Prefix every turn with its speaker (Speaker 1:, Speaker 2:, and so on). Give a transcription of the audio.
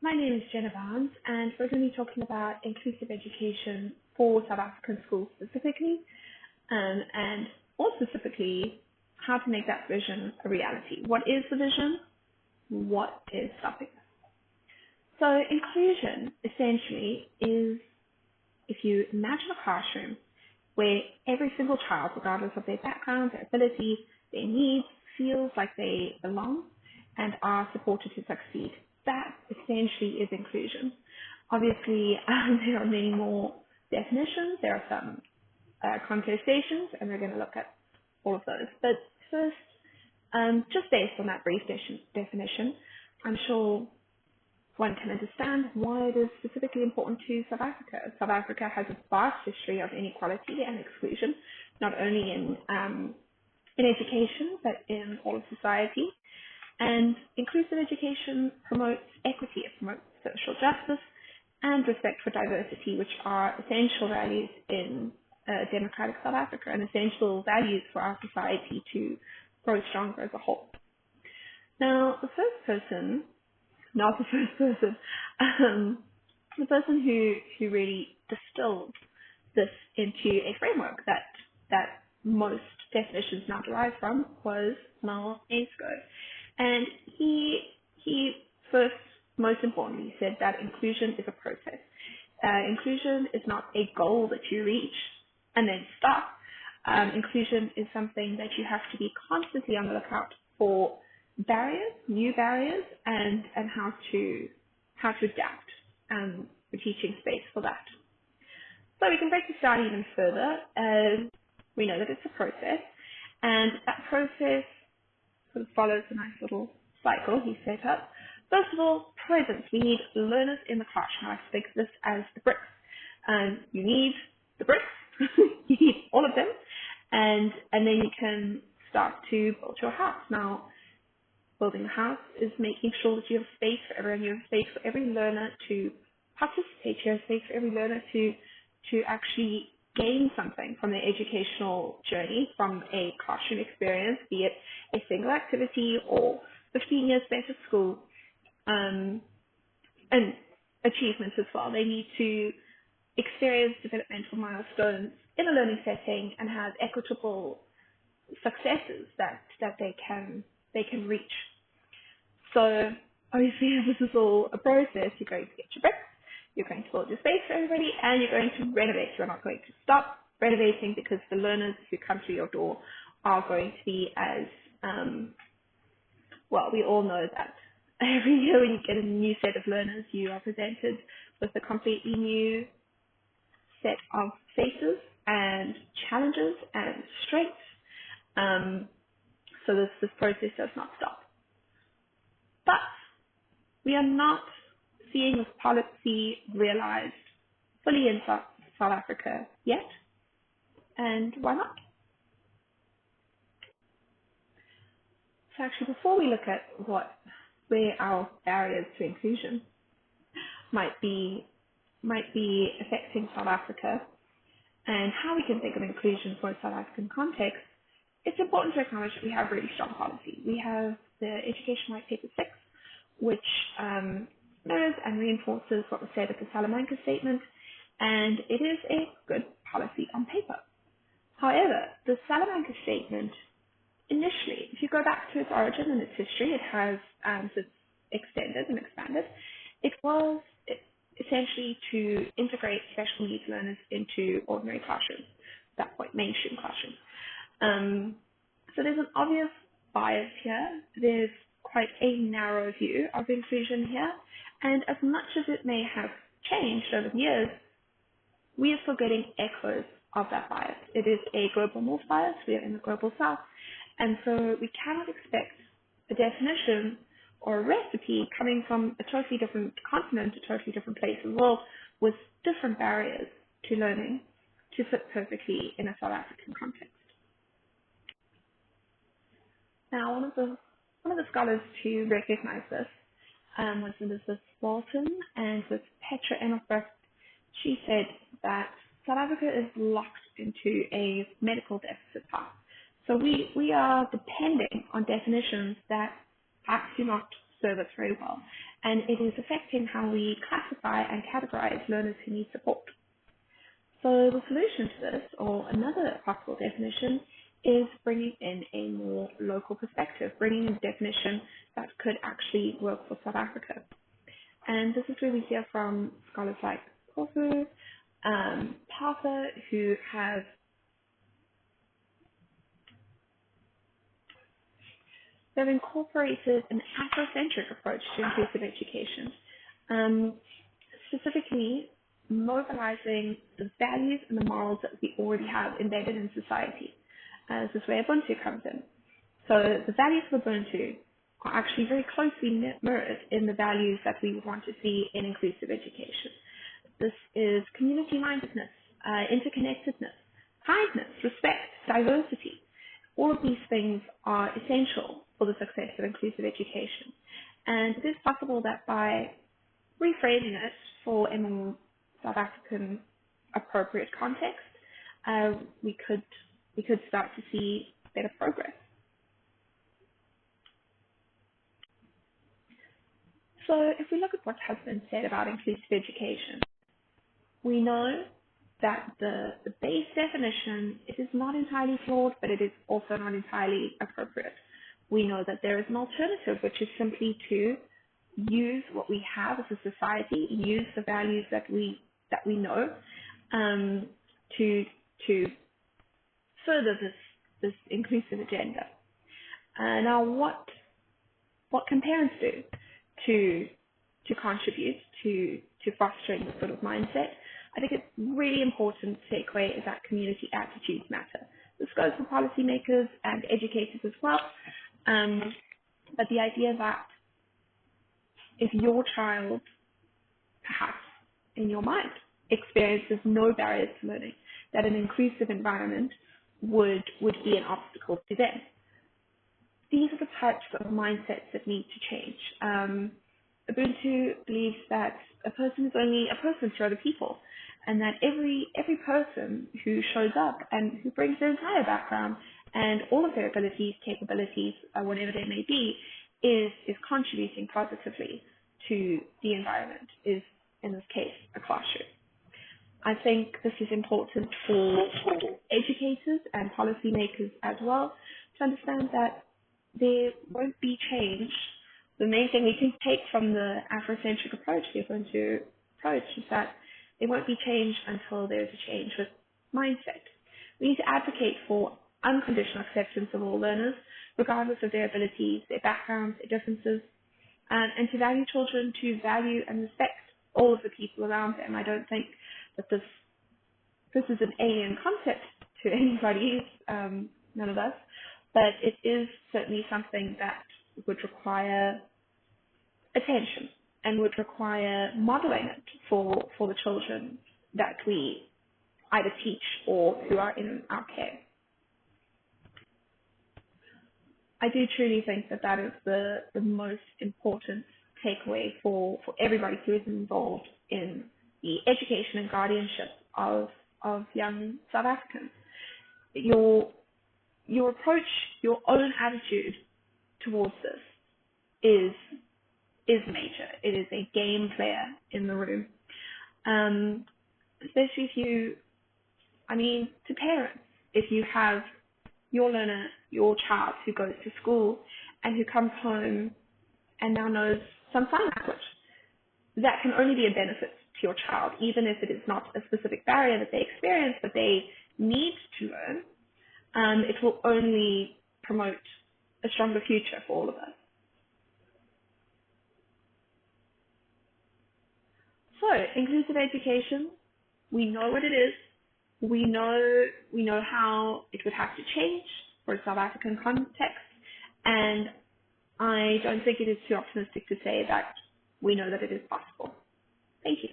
Speaker 1: My name is Jenna, and we're going to be talking about inclusive education for South African schools specifically, and more specifically, how to make that vision a reality. What is the vision? What is stopping us? So inclusion essentially is, if you imagine a classroom where every single child, regardless of their background, their ability, their needs, feels like they belong and are supported to succeed. That essentially is inclusion. Obviously, there are many more definitions. There are some contestations, and we're going to look at all of those. But first, just based on that brief definition, I'm sure one can understand why it is specifically important to South Africa. South Africa has a vast history of inequality and exclusion, not only in education, but in all of society. And inclusive education promotes equity, it promotes social justice and respect for diversity, which are essential values in democratic South Africa and essential values for our society to grow stronger as a whole. Now, the person who really distilled this into a framework that most definitions now derive from was Mal Esco. And he first, most importantly, said that inclusion is a process. Inclusion is not a goal that you reach and then stop. Inclusion is something that you have to be constantly on the lookout for barriers, new barriers, and how to adapt. We're teaching space for that. So we can break this down even further. We know that it's a process, and that process sort of follows a nice little cycle he set up. First of all, presence. We need learners in the classroom. I think this as the bricks. You need the bricks. You need all of them, and then you can start to build your house. Now, building a house is making sure that you have space for everyone. You have space for every learner to participate. You have space for every learner to actually gain something from their educational journey, from a classroom experience, be it a single activity or 15 years spent at school, and achievements as well. They need to experience developmental milestones in a learning setting and have equitable successes that they can reach. So obviously, this is all a process. You're going to get your bricks, you're going to build your space for everybody, and you're going to renovate. You're not going to stop renovating because the learners who come through your door are going to be as, well, we all know that every year when you get a new set of learners, you are presented with a completely new set of faces and challenges and strengths. So this process does not stop. But we are not seeing this policy realized fully in South Africa yet. And why not? So actually, before we look at where our barriers to inclusion might be affecting South Africa and how we can think of inclusion for a South African context, it's important to acknowledge that we have really strong policy. We have the Education White Paper 6, which mirrors and reinforces what was said at the Salamanca Statement, and it is a good policy on paper. However, the Salamanca Statement, initially, if you go back to its origin and its history, it has since extended and expanded. It was essentially to integrate special needs learners into ordinary classrooms, at that point, mainstream classrooms. So there's an obvious bias here. There's quite a narrow view of inclusion here, and as much as it may have changed over the years, we are still getting echoes of that bias. It is a global north bias. We are in the global south, and so we cannot expect a definition or a recipe coming from a totally different continent, a totally different place in the world, with different barriers to learning to fit perfectly in a South African context. Now, one of the scholars to recognize this was Elizabeth Walton, and with Petra Engelbrecht, she said that South Africa is locked into a medical deficit path. So we are depending on definitions that perhaps do not serve us very well, and it is affecting how we classify and categorize learners who need support. So the solution to this, or another possible definition, is bringing in a more local perspective, bringing in a definition that could actually work for South Africa. And this is where we hear from scholars like Kofu, Partha, who have they've incorporated an Afrocentric approach to inclusive education, specifically mobilizing the values and the morals that we already have embedded in society. This is where Ubuntu comes in. So the values of Ubuntu are actually very closely mirrored in the values that we would want to see in inclusive education. This is community-mindedness, interconnectedness, kindness, respect, diversity. All of these things are essential for the success of inclusive education. And it is possible that by rephrasing it for a more South African appropriate context, we could start to see better progress. So if we look at what has been said about inclusive education, we know that the base definition, it is not entirely flawed, but it is also not entirely appropriate. We know that there is an alternative, which is simply to use what we have as a society, use the values that we know, to further this inclusive agenda. Now, what can parents do to contribute to fostering this sort of mindset? I think it's really important takeaway is that community attitudes matter. This goes for policymakers and educators as well. But the idea that if your child, perhaps in your mind, experiences no barriers to learning, that an inclusive environment would be an obstacle to them. These are the types of mindsets that need to change. Ubuntu believes that a person is only a person to other people, and that every person who shows up and who brings their entire background and all of their abilities, capabilities, whatever they may be, is contributing positively to the environment, is in this case a classroom. I think this is important for educators and policymakers as well to understand that there won't be change. The main thing we can take from the Afrocentric approach, the Ubuntu approach, is that there won't be change until there's a change with mindset. We need to advocate for unconditional acceptance of all learners, regardless of their abilities, their backgrounds, their differences, and to value children, to value and respect all of the people around them. I don't think that this is an alien concept to anybody, none of us, but it is certainly something that would require attention and would require modeling it for the children that we either teach or who are in our care. I do truly think that is the most important takeaway for everybody who is involved in the education and guardianship of young South Africans. Your approach, your own attitude towards this is major. It is a game player in the room. Especially to parents, if you have your learner, your child who goes to school and who comes home and now knows some sign language, that can only be a benefit to your child, even if it is not a specific barrier that they experience, but they need to learn. It will only promote a stronger future for all of us. So, inclusive education, we know what it is. We know how it would have to change for a South African context, and I don't think it is too optimistic to say that we know that it is possible. Thank you.